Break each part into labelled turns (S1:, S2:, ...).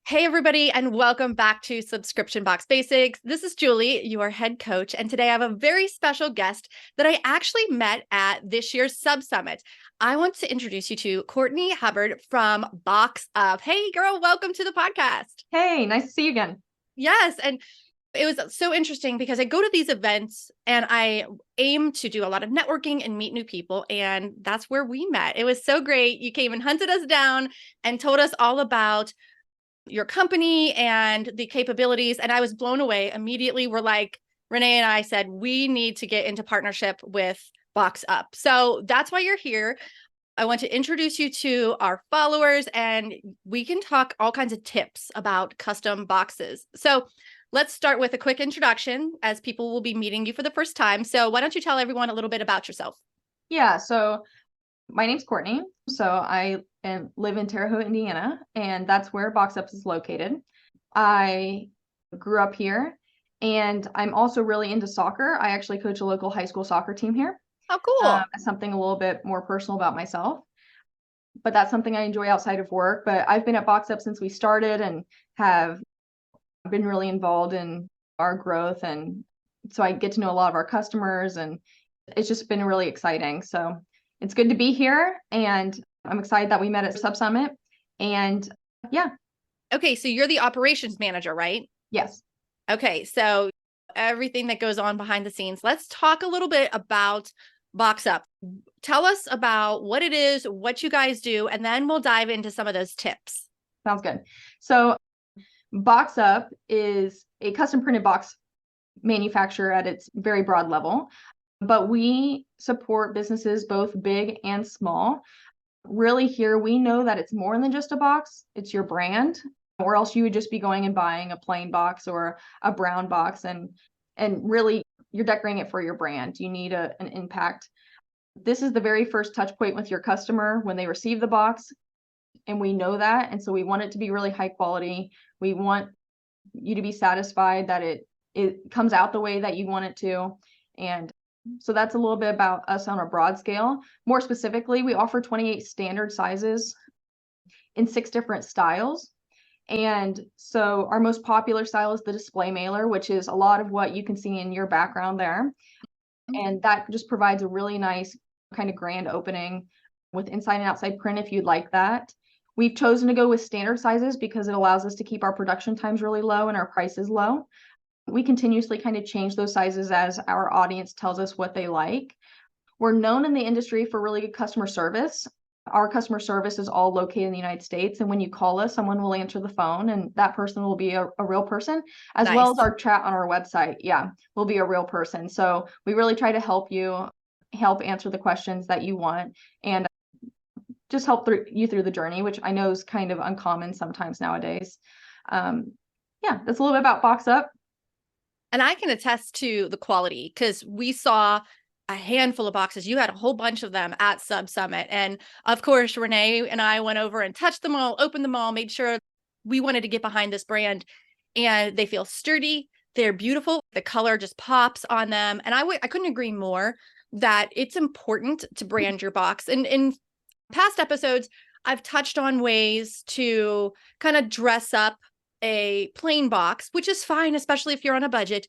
S1: Hey, everybody, and welcome back to Subscription Box Basics. This is Julie, your head coach, and today I have a very special guest that I actually met at this year's Sub Summit. I want to introduce you to Courtney Hubbard from BoxUp. Hey, girl, welcome to the podcast.
S2: Hey, nice to see you again.
S1: Yes, and it was so interesting because I go to these events and I aim to do a lot of networking and meet new people, and that's where we met. It was so great. You came and hunted us down and told us all about your company and the capabilities. And I was blown away immediately. We're like, Renee and I said, we need to get into partnership with BoxUp. So that's why you're here. I want to introduce you to our followers and we can talk all kinds of tips about custom boxes. So let's start with a quick introduction as people will be meeting you for the first time. So why don't you tell everyone a little bit about yourself?
S2: Yeah, so my name's Courtney. So I live in Terre Haute, Indiana, and that's where BoxUp is located. I grew up here, and I'm also really into soccer. I actually coach a local high school soccer team here.
S1: Oh, cool.
S2: Something a little bit more personal about myself, but that's something I enjoy outside of work. But I've been at BoxUp since we started and have been really involved in our growth, and so I get to know a lot of our customers, and it's just been really exciting. So it's good to be here, and I'm excited that we met at Sub Summit. And yeah.
S1: Okay, so you're the operations manager, right?
S2: Yes.
S1: Okay, so everything that goes on behind the scenes. Let's talk a little bit about BoxUp. Tell us about what it is, what you guys do, and then we'll dive into some of those tips.
S2: Sounds good. So BoxUp is a custom printed box manufacturer at its very broad level, but we support businesses both big and small. Really here, we know that it's more than just a box, it's your brand, or else you would just be going and buying a plain box or a brown box, and really you're decorating it for your brand. You need an impact. This is the very first touch point with your customer when they receive the box, and we know that, and so we want it to be really high quality. We want you to be satisfied that it comes out the way that you want it to. And so that's a little bit about us on a broad scale. More specifically, we offer 28 standard sizes in 6 different styles. And so our most popular style is the display mailer, which is a lot of what you can see in your background there. And that just provides a really nice kind of grand opening with inside and outside print if you'd like that. We've chosen to go with standard sizes because it allows us to keep our production times really low and our prices low. We continuously kind of change those sizes as our audience tells us what they like. We're known in the industry for really good customer service. Our customer service is all located in the United States, and when you call us, someone will answer the phone, and that person will be a real person, as well as our chat on our website. Yeah, will be a real person. So we really try to help answer the questions that you want, and just help you through the journey, which I know is kind of uncommon sometimes nowadays. Yeah, that's a little bit about BoxUp.
S1: And I can attest to the quality because we saw a handful of boxes. You had a whole bunch of them at Sub Summit. And of course, Renee and I went over and touched them all, opened them all, made sure we wanted to get behind this brand. And they feel sturdy. They're beautiful. The color just pops on them. And I couldn't agree more that it's important to brand your box. And in past episodes, I've touched on ways to kind of dress up a plain box, which is fine, especially if you're on a budget.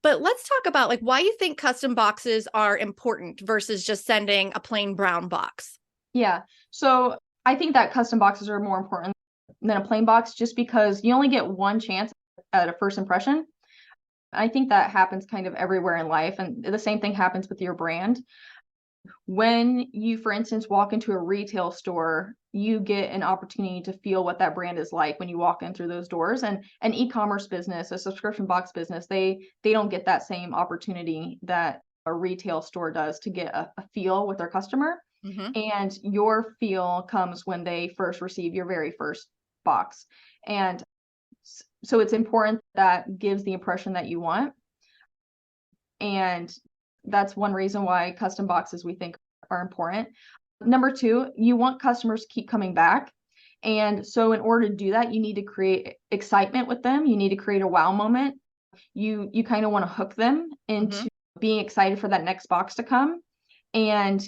S1: But let's talk about like why you think custom boxes are important versus just sending a plain brown box.
S2: Yeah. So I think that custom boxes are more important than a plain box just because you only get one chance at a first impression. I think that happens kind of everywhere in life, and the same thing happens with your brand. When you, for instance, walk into a retail store, you get an opportunity to feel what that brand is like when you walk in through those doors. And an e-commerce business, a subscription box business, they don't get that same opportunity that a retail store does to get a feel with their customer.
S1: Mm-hmm.
S2: And your feel comes when they first receive your very first box. And so it's important that gives the impression that you want. And that's one reason why custom boxes we think are important. Number 2, you want customers to keep coming back. And so in order to do that, you need to create excitement with them. You need to create a wow moment. You kind of want to hook them into being excited for that next box to come. And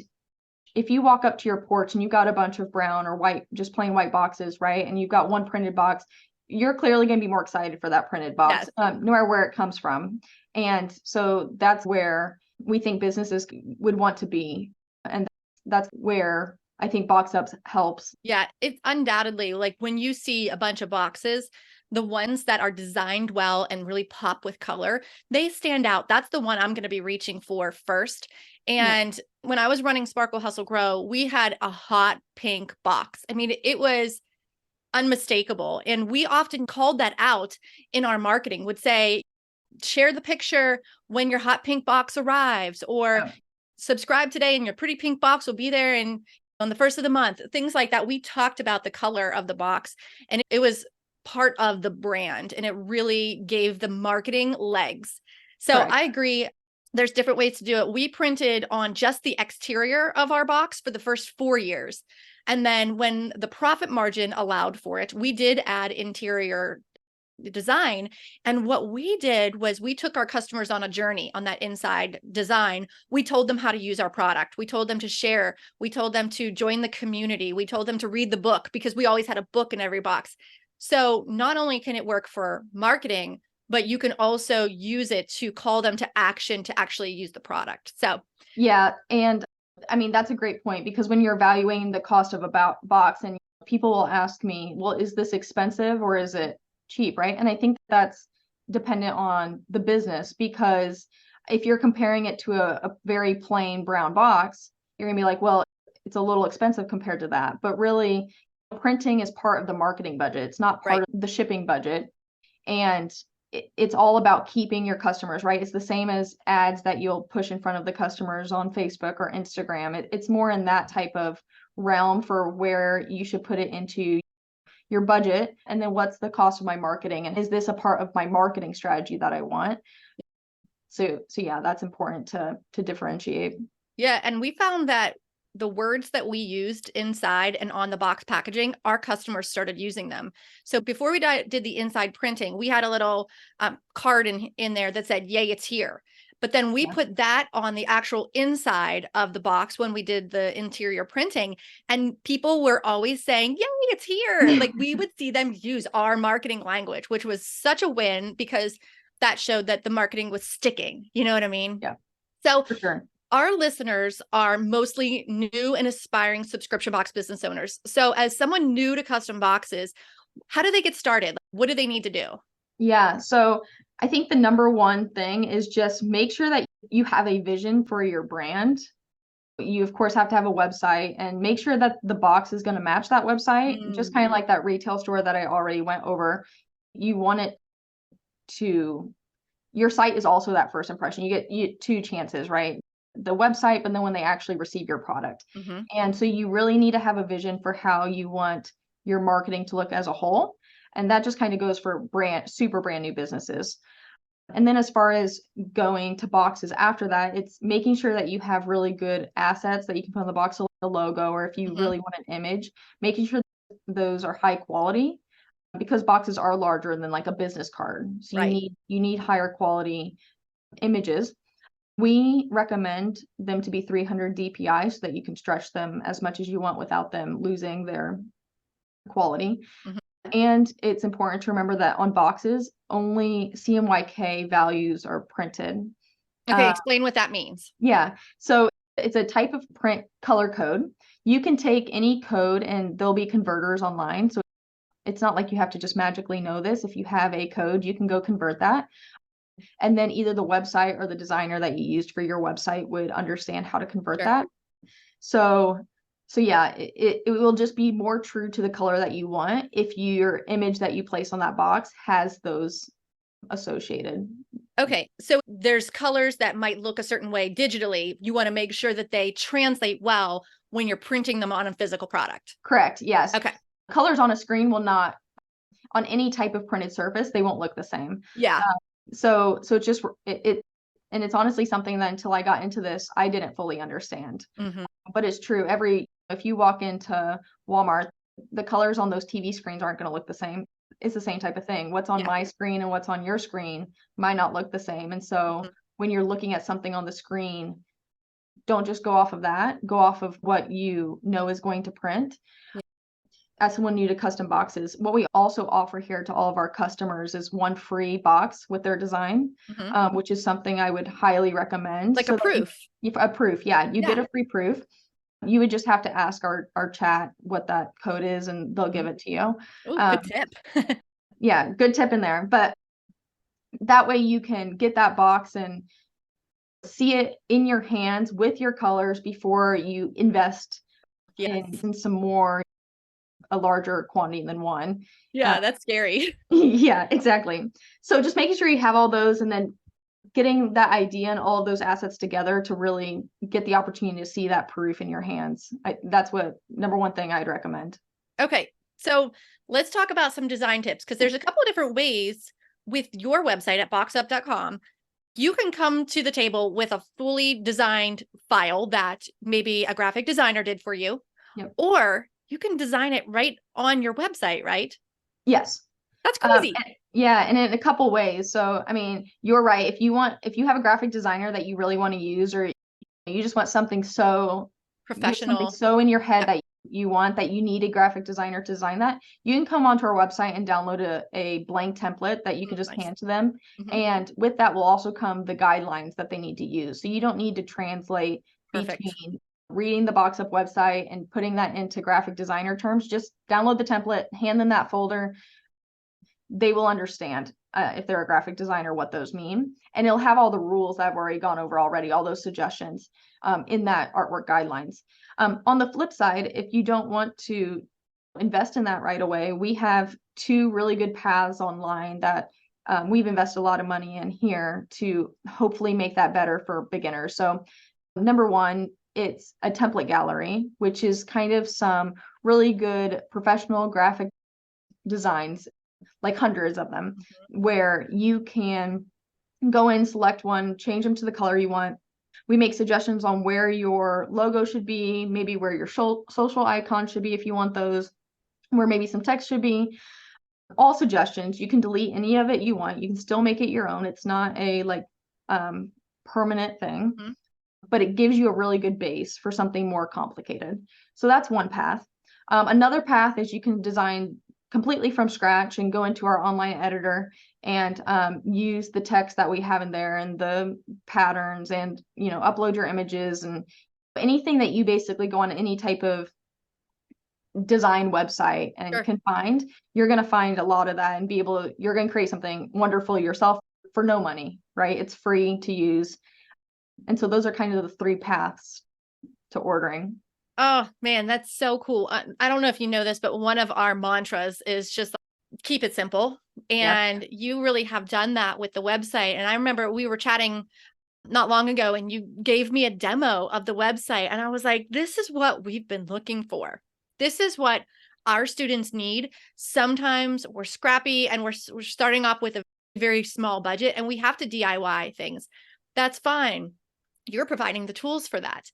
S2: if you walk up to your porch and you've got a bunch of brown or white, just plain white boxes, right? And you've got one printed box, you're clearly going to be more excited for that printed box,
S1: Yes.
S2: no matter where it comes from. And so that's where we think businesses would want to be. And that's where I think BoxUp helps.
S1: Yeah, it's undoubtedly like when you see a bunch of boxes, the ones that are designed well and really pop with color, they stand out. That's the one I'm going to be reaching for first.
S2: Yeah.
S1: And when I was running Sparkle Hustle Grow, we had a hot pink box. I mean, it was unmistakable. And we often called that out in our marketing, would say, share the picture when your hot pink box arrives, or
S2: Yeah.
S1: subscribe today and your pretty pink box will be there and on the first of the month, things like that. We talked about the color of the box, and it was part of the brand, and it really gave the marketing legs. So
S2: Correct.
S1: I agree. There's different ways to do it. We printed on just the exterior of our box for the first 4 years. And then when the profit margin allowed for it, we did add interior design. And what we did was we took our customers on a journey on that inside design. We told them how to use our product. We told them to share. We told them to join the community. We told them to read the book, because we always had a book in every box. So not only can it work for marketing, but you can also use it to call them to action to actually use the product. So
S2: yeah. And I mean, that's a great point, because when you're evaluating the cost of a box, and people will ask me, well, is this expensive or is it cheap, right? And I think that's dependent on the business, because if you're comparing it to a very plain brown box, you're gonna be like, well, it's a little expensive compared to that. But really, printing is part of the marketing budget. It's not part
S1: right.
S2: of the shipping budget. And it's all about keeping your customers, right? It's the same as ads that you'll push in front of the customers on Facebook or Instagram. It's more in that type of realm for where you should put it into your budget. And then what's the cost of my marketing? And is this a part of my marketing strategy that I want? So yeah, that's important to differentiate.
S1: Yeah. And we found that the words that we used inside and on the box packaging, our customers started using them. So before we did the inside printing, we had a little card in there that said, "Yay, it's here." But then we
S2: Yeah.
S1: put that on the actual inside of the box when we did the interior printing, and people were always saying, "Yay, it's here." Like, we would see them use our marketing language, which was such a win, because that showed that the marketing was sticking. You know what I mean?
S2: Yeah,
S1: So
S2: for sure.
S1: our listeners are mostly new and aspiring subscription box business owners. So as someone new to custom boxes, how do they get started? What do they need to do?
S2: Yeah. So I think the number one thing is just make sure that you have a vision for your brand. You, of course, have to have a website, and make sure that the box is going to match that website. Just kind of like that retail store that I already went over. You want it to, your site is also that first impression. You get two chances, right? The website, but then when they actually receive your product.
S1: Mm-hmm.
S2: And so you really need to have a vision for how you want your marketing to look as a whole. And that just kind of goes for super brand new businesses. And then as far as going to boxes after that, it's making sure that you have really good assets that you can put on the box, like the logo, or if you
S1: Mm-hmm.
S2: really want an image, making sure those are high quality, because boxes are larger than like a business card. So
S1: Right.
S2: you need higher quality images. We recommend them to be 300 DPI so that you can stretch them as much as you want without them losing their quality.
S1: Mm-hmm.
S2: And it's important to remember that on boxes, only CMYK values are printed.
S1: Okay, explain what that means.
S2: Yeah. So it's a type of print color code. You can take any code and there'll be converters online. So it's not like you have to just magically know this. If you have a code, you can go convert that. And then either the website or the designer that you used for your website would understand how to convert
S1: Sure.
S2: that. So yeah, it will just be more true to the color that you want if your image that you place on that box has those associated.
S1: Okay, so there's colors that might look a certain way digitally. You want to make sure that they translate well when you're printing them on a physical product.
S2: Correct. Yes.
S1: Okay.
S2: Colors on a screen will not, on any type of printed surface, they won't look the same.
S1: Yeah.
S2: So it's just and it's honestly something that until I got into this, I didn't fully understand.
S1: Mm-hmm.
S2: But it's true. If you walk into Walmart, the colors on those TV screens aren't going to look the same. It's the same type of thing. What's on my screen and what's on your screen might not look the same. And so when you're looking at something on the screen, don't just go off of that. Go off of what you know is going to print.
S1: Yeah.
S2: as someone new to custom boxes, what we also offer here to all of our customers is one free box with their design, which is something I would highly recommend.
S1: Like a proof.
S2: A proof, yeah. You get a free proof. You would just have to ask our chat what that code is, and they'll give it to you.
S1: Oh, good tip.
S2: Yeah, good tip in there. But that way you can get that box and see it in your hands with your colors before you invest in some more, a larger quantity than one.
S1: Yeah, that's scary.
S2: Yeah, exactly. So just making sure you have all those, and then getting that idea and all of those assets together to really get the opportunity to see that proof in your hands. That's what number one thing I'd recommend.
S1: Okay. So let's talk about some design tips, because there's a couple of different ways with your website at boxup.com. You can come to the table with a fully designed file that maybe a graphic designer did for you, or you can design it right on your website, right?
S2: Yes.
S1: That's crazy.
S2: Yeah, and in a couple ways. So, I mean, you're right. If you have a graphic designer that you really want to use, or you just want something so
S1: professional,
S2: something so in your head that you want, that you need a graphic designer to design that, you can come onto our website and download a blank template that you can just hand to them. And with that will also come the guidelines that they need to use. So you don't need to translate between reading the BoxUp website and putting that into graphic designer terms. Just download the template, hand them that folder. They will understand if they're a graphic designer what those mean, and it'll have all the rules that I've already gone over already, all those suggestions in that artwork guidelines. On the flip side, if you don't want to invest in that right away, we have two really good paths online that we've invested a lot of money in here to hopefully make that better for beginners. So number one, it's a template gallery, which is kind of some really good professional graphic designs, like hundreds of them, where you can go in, select one, change them to the color you want. We make suggestions on where your logo should be, maybe where your social icon should be if you want those, where maybe some text should be. All suggestions. You can delete any of it you want. You can still make it your own. It's not a permanent thing, but it gives you a really good base for something more complicated. So that's one path. Another path is you can design completely from scratch and go into our online editor and use the text that we have in there and the patterns, and upload your images and anything that you basically go on any type of design website and can find. You're going to find a lot of that and you're going to create something wonderful yourself for no money, right? It's free to use. And so those are kind of the three paths to ordering.
S1: Oh man, that's so cool. I don't know if you know this, but one of our mantras is just keep it simple. And you really have done that with the website. And I remember we were chatting not long ago and you gave me a demo of the website. And I was like, this is what we've been looking for. This is what our students need. Sometimes we're scrappy and we're starting off with a very small budget and we have to DIY things. That's fine. You're providing the tools for that.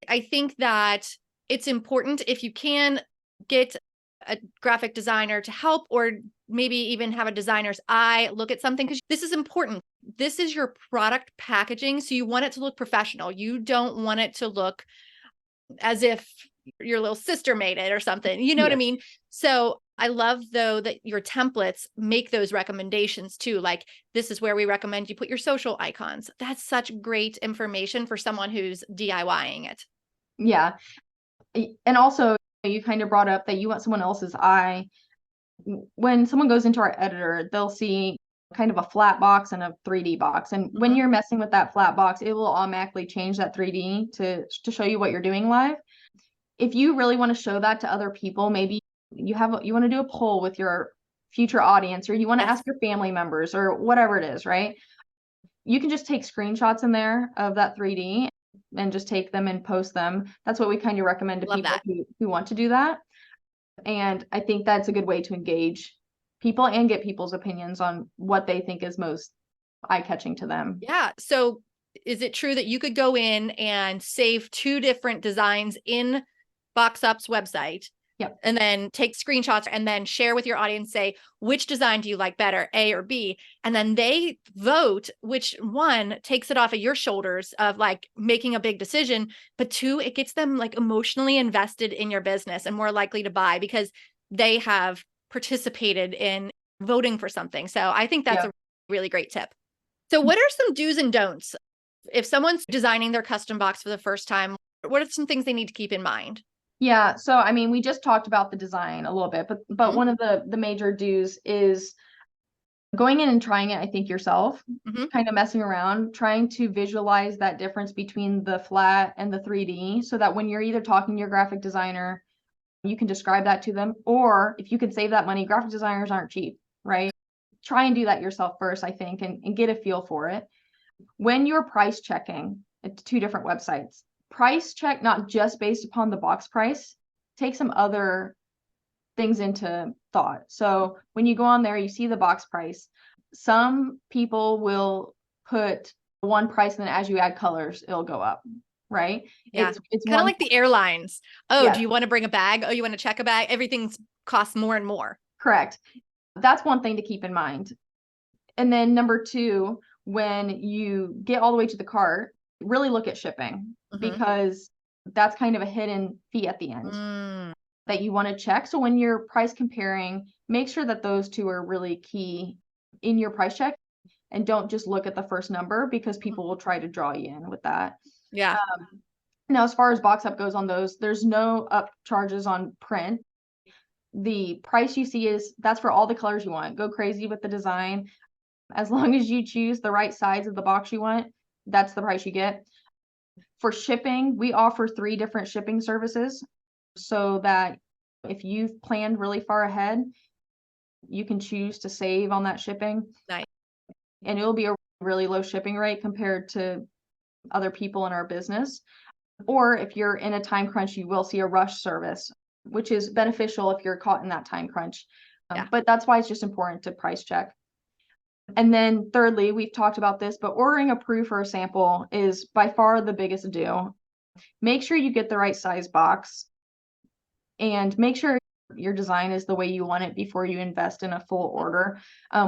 S1: I think that it's important if you can get a graphic designer to help, or maybe even have a designer's eye look at something, because this is important. This is your product packaging. So you want it to look professional. You don't want it to look as if your little sister made it or something. You know what I mean? So I love, though, that your templates make those recommendations too. Like, this is where we recommend you put your social icons. That's such great information for someone who's DIYing it. Yeah.
S2: And also, you kind of brought up that you want someone else's eye. When someone goes into our editor, they'll see kind of a flat box and a 3D box. And when you're messing with that flat box, it will automatically change that 3D to show you what you're doing live. If you really want to show that to other people, maybe you want to do a poll with your future audience, or you want to ask your family members or whatever it is, right? You can just take screenshots in there of that 3D and just take them and post them. That's what we kind of recommend to people who want to do that. And I think that's a good way to engage people and get people's opinions on what they think is most eye-catching to them.
S1: Yeah. So is it true that you could go in and save 2 different designs in BoxUp's website?
S2: Yep.
S1: And then take screenshots and then share with your audience, say, which design do you like better, A or B? And then they vote which one takes it off of your shoulders of like making a big decision. But 2, it gets them like emotionally invested in your business and more likely to buy, because they have participated in voting for something. So I think that's a really great tip. So what are some do's and don'ts? If someone's designing their custom box for the first time, what are some things they need to keep in mind?
S2: Yeah. So, I mean, we just talked about the design a little bit, but
S1: Mhm.
S2: one of the major do's is going in and trying it, I think, yourself,
S1: Mhm.
S2: kind of messing around, trying to visualize that difference between the flat and the 3D so that when you're either talking to your graphic designer, you can describe that to them, or if you can save that money, graphic designers aren't cheap, right? Try and do that yourself first, I think, and get a feel for it. When you're price checking, it's two different websites. Price check not just based upon the box price, take some other things into thought. So when you go on there, you see the box price. Some people will put one price, and then as you add colors, it'll go up, right?
S1: Yeah.
S2: It's
S1: Kind of
S2: one.
S1: like the airlines. Oh,
S2: Yeah,
S1: do you want to bring a bag? Oh, you want to check a bag? Everything's costs more and more.
S2: correct. That's one thing to keep in mind. And then number two, when you get all the way to the cart, really look at shipping
S1: Mhm.
S2: because that's kind of a hidden fee at the end
S1: Mm,
S2: that you want to check. So when you're price comparing, make sure that those two are really key in your price check and don't just look at the first number because people will try to draw you in with that.
S1: yeah.
S2: Now, as far as BoxUp goes on those, there's no up charges on print. The price you see is that's for all the colors you want. Go crazy with the design. As long as you choose the right size of the box you want, that's the price you get. For shipping, we offer 3 different shipping services so that if you've planned really far ahead, you can choose to save on that shipping,
S1: Nice.
S2: and it'll be a really low shipping rate compared to other people in our business. Or if you're in a time crunch, you will see a rush service, which is beneficial if you're caught in that time crunch.
S1: Yeah.
S2: But that's why it's just important to price check. And then thirdly, we've talked about this, but ordering a proof or a sample is by far the biggest do. Make sure you get the right size box and make sure your design is the way you want it before you invest in a full order.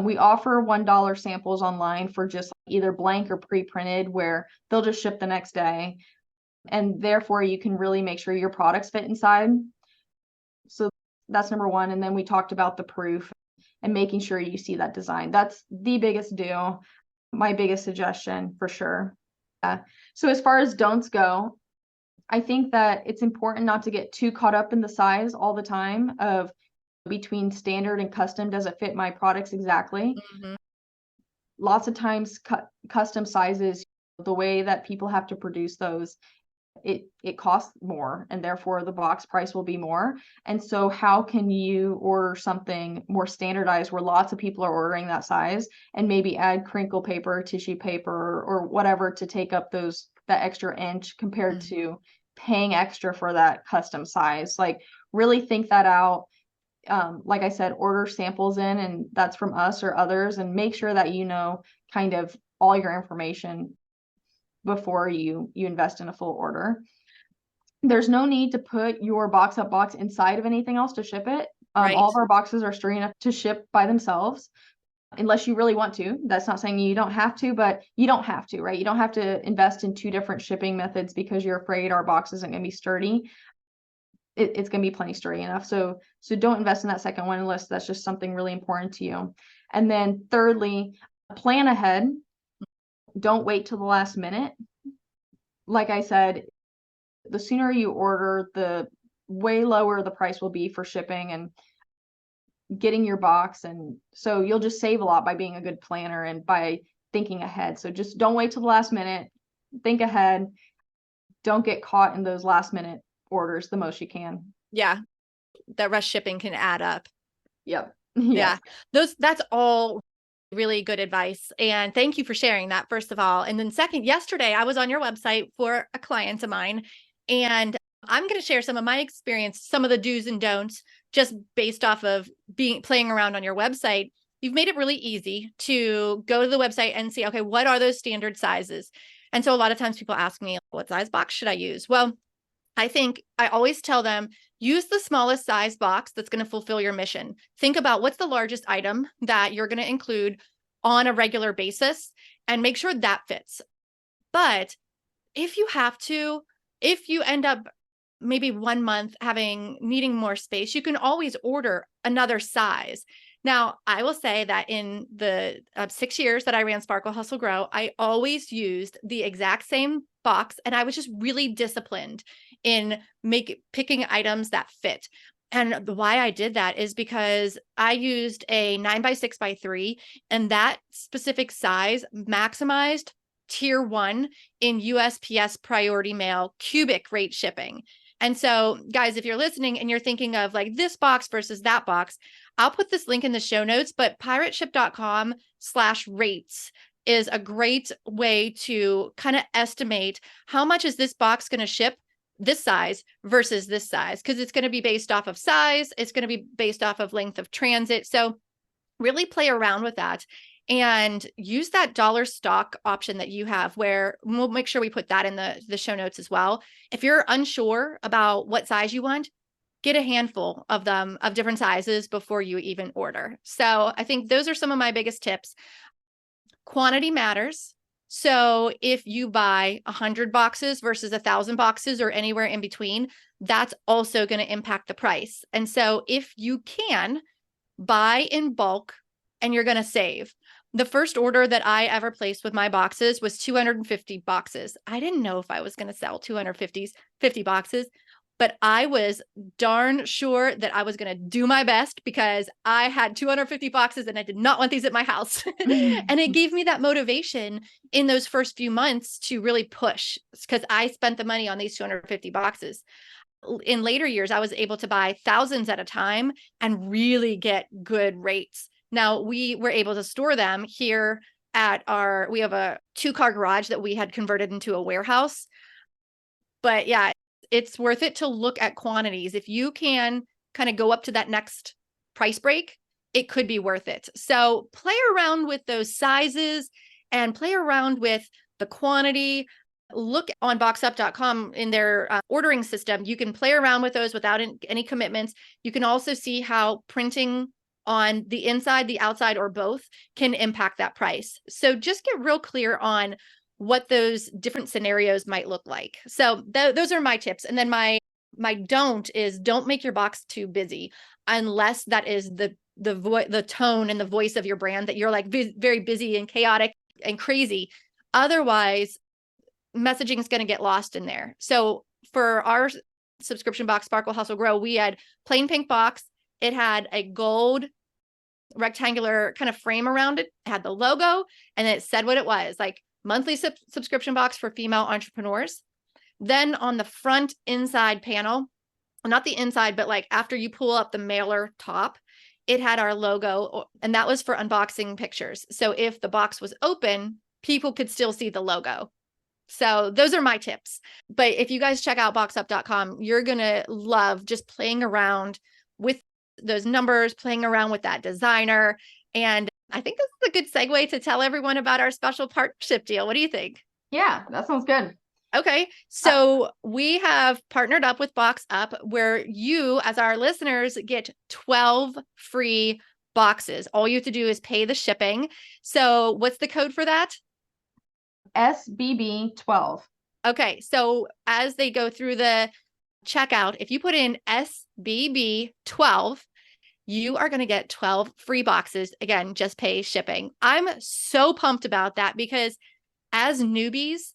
S2: We offer $1 samples online for just either blank or pre-printed where they'll just ship the next day. And therefore you can really make sure your products fit inside. So that's number one. And then we talked about the proof and making sure you see that design. That's the biggest do, my biggest suggestion for sure. So as far as don'ts go, I think that it's important not to get too caught up in the size all the time of between standard and custom. Does it fit my products exactly?
S1: Mhm.
S2: Lots of times custom sizes, the way that people have to produce those, it costs more and therefore the box price will be more. And so how can you order something more standardized where lots of people are ordering that size and maybe add crinkle paper, tissue paper, or whatever to take up that extra inch compared
S1: Mm.
S2: to paying extra for that custom size? Like really think that out. Like I said, order samples in, and that's from us or others, and make sure that you know kind of all your information before you invest in a full order. There's no need to put your BoxUp box inside of anything else to ship it. All
S1: Right.
S2: of our boxes are sturdy enough to ship by themselves unless you really want to. That's not saying you don't have to, but you don't have to, right? You don't have to invest in 2 different shipping methods because you're afraid our box isn't going to be sturdy. It's going to be plenty sturdy enough. So don't invest in that second one unless that's just something really important to you. And then thirdly, plan ahead. Don't wait till the last minute. Like I said, the sooner you order, the way lower the price will be for shipping and getting your box. And so you'll just save a lot by being a good planner and by thinking ahead. So just don't wait till the last minute. Think ahead. Don't get caught in those last minute orders the most you can.
S1: Yeah. That rush shipping can add up.
S2: Yep.
S1: Yeah.
S2: Yes.
S1: That's all really good advice. And thank you for sharing that, first of all. And then second, yesterday I was on your website for a client of mine, and I'm going to share some of my experience, some of the do's and don'ts, just based off of playing around on your website. You've made it really easy to go to the website and see, okay, what are those standard sizes? And so a lot of times people ask me, what size box should I use? Well, I think I always tell them, use the smallest size box that's going to fulfill your mission. Think about what's the largest item that you're going to include on a regular basis and make sure that fits. But if you have to, if you end up maybe 1 month needing more space, you can always order another size. Now, I will say that in the 6 years that I ran Sparkle Hustle Grow, I always used the exact same box, and I was just really disciplined in picking items that fit. And why I did that is because I used a 9x6x3, and that specific size maximized tier 1 in USPS priority mail cubic rate shipping. And so, guys, if you're listening and you're thinking of like this box versus that box, I'll put this link in the show notes, but pirateship.com/rates is a great way to kind of estimate how much is this box going to ship this size versus this size, because it's going to be based off of size. It's going to be based off of length of transit. So really play around with that and use that dollar stock option that you have, where we'll make sure we put that in the show notes as well. If you're unsure about what size you want, get a handful of them of different sizes before you even order. So I think those are some of my biggest tips. Quantity matters. So if you buy 100 boxes versus 1,000 boxes or anywhere in between, that's also going to impact the price. And so if you can buy in bulk and you're going to save. The first order that I ever placed with my boxes was 250 boxes. I didn't know if I was going to sell 250 boxes, but I was darn sure that I was going to do my best because I had 250 boxes and I did not want these at my house. And it gave me that motivation in those first few months to really push, because I spent the money on these 250 boxes. In later years, I was able to buy thousands at a time and really get good rates. Now, we were able to store them here we have a 2-car garage that we had converted into a warehouse. But yeah, it's worth it to look at quantities. If you can kind of go up to that next price break, it could be worth it. So play around with those sizes and play around with the quantity. Look on BoxUp.com in their ordering system. You can play around with those without any commitments. You can also see how printing on the inside, the outside, or both can impact that price. So just get real clear on what those different scenarios might look like. So those are my tips. And then my don't make your box too busy, unless that is the tone and the voice of your brand, that you're like very busy and chaotic and crazy. Otherwise, messaging is going to get lost in there. So for our subscription box, Sparkle Hustle Grow, we had plain pink box. It had a gold rectangular kind of frame around it. It had the logo, and it said what it was, like monthly subscription box for female entrepreneurs. Then on the front inside panel, not the inside, but like after you pull up the mailer top, it had our logo, and that was for unboxing pictures. So if the box was open, people could still see the logo. So those are my tips. But if you guys check out BoxUp.com, you're going to love just playing around with those numbers, playing around with that designer. And I think this is a good segue to tell everyone about our special partnership deal. What do you think?
S2: Yeah, that sounds good.
S1: Okay, so we have partnered up with BoxUp, where you, as our listeners, get 12 free boxes. All you have to do is pay the shipping. So what's the code for that?
S2: SBB12.
S1: Okay, so as they go through the checkout, if you put in SBB12, you are going to get 12 free boxes. Again, just pay shipping. I'm so pumped about that, because as newbies,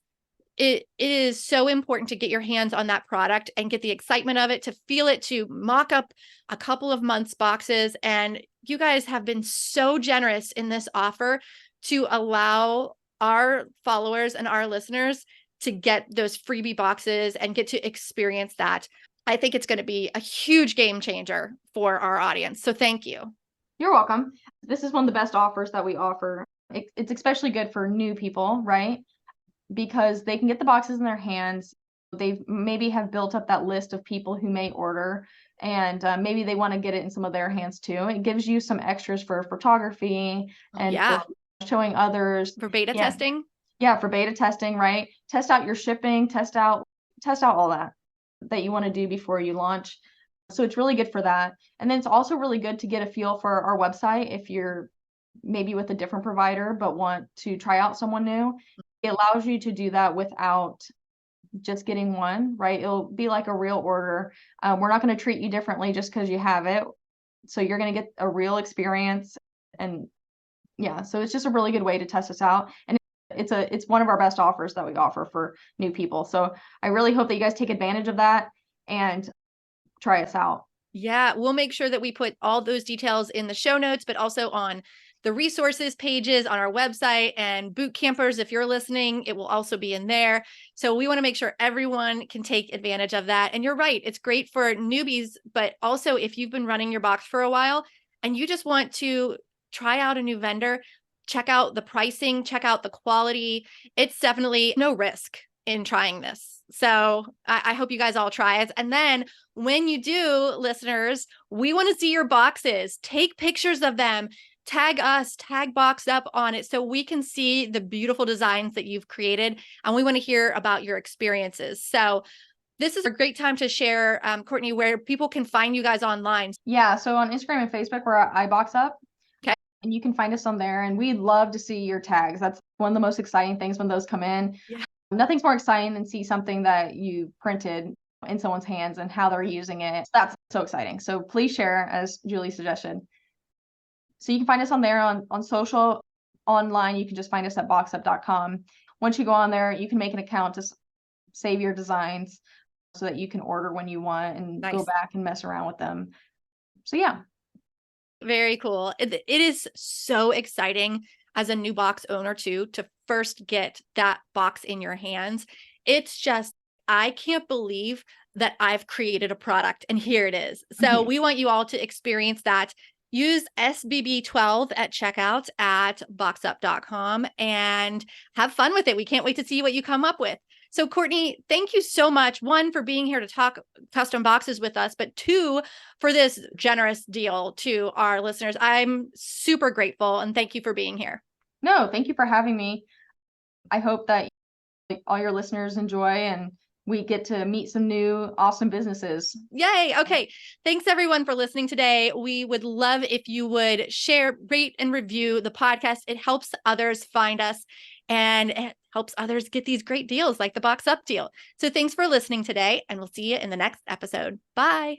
S1: it is so important to get your hands on that product and get the excitement of it, to feel it, to mock up a couple of months boxes. And you guys have been so generous in this offer to allow our followers and our listeners to get those freebie boxes and get to experience that. I think it's going to be a huge game changer for our audience. So thank you.
S2: You're welcome. This is one of the best offers that we offer. It's especially good for new people, right? Because they can get the boxes in their hands. They maybe have built up that list of people who may order, and maybe they want to get it in some of their hands too. It gives you some extras for photography and for showing others.
S1: For beta testing?
S2: Yeah, for beta testing, right? Test out your shipping, test out all that you want to do before you launch. So it's really good for that. And then it's also really good to get a feel for our website if you're maybe with a different provider but want to try out someone new. It allows you to do that without just getting one, right? It'll be like a real order. We're not going to treat you differently just because you have it. So you're going to get a real experience. And yeah, so it's just a really good way to test us out. And it's one of our best offers that we offer for new people. So I really hope that you guys take advantage of that and try us out.
S1: Yeah, we'll make sure that we put all those details in the show notes, but also on the resources pages on our website, and boot campers, if you're listening, it will also be in there. So we want to make sure everyone can take advantage of that. And you're right, it's great for newbies, but also if you've been running your box for a while and you just want to try out a new vendor, check out the pricing, check out the quality. It's definitely no risk in trying this. So I hope you guys all try it. And then when you do, listeners, we want to see your boxes. Take pictures of them. Tag us, tag BoxUp on it so we can see the beautiful designs that you've created. And we want to hear about your experiences. So this is a great time to share, Courtney, where people can find you guys online.
S2: Yeah, so on Instagram and Facebook, we're at iBoxUp.
S1: Okay.
S2: And you can find us on there. And we'd love to see your tags. That's one of the most exciting things when those come in.
S1: Yeah.
S2: Nothing's more exciting than see something that you printed in someone's hands and how they're using it. That's so exciting. So please share, as Julie suggested. So you can find us on there on social, online. You can just find us at boxup.com. Once you go on there, you can make an account to save your designs so that you can order when you want and
S1: Nice.
S2: go back and mess around with them. So yeah.
S1: Very cool. It is so exciting as a new box owner too, to first get that box in your hands. It's just, I can't believe that I've created a product and here it is. So we want you all to experience that. Use SBB12 at checkout at boxup.com and have fun with it. We can't wait to see what you come up with. So Courtney, thank you so much. One, for being here to talk custom boxes with us, but two, for this generous deal to our listeners. I'm super grateful and thank you for being here.
S2: No, thank you for having me. I hope that all your listeners enjoy and we get to meet some new awesome businesses.
S1: Yay. Okay. Thanks everyone for listening today. We would love if you would share, rate, and review the podcast. It helps others find us and it helps others get these great deals like the BoxUp deal. So thanks for listening today and we'll see you in the next episode. Bye.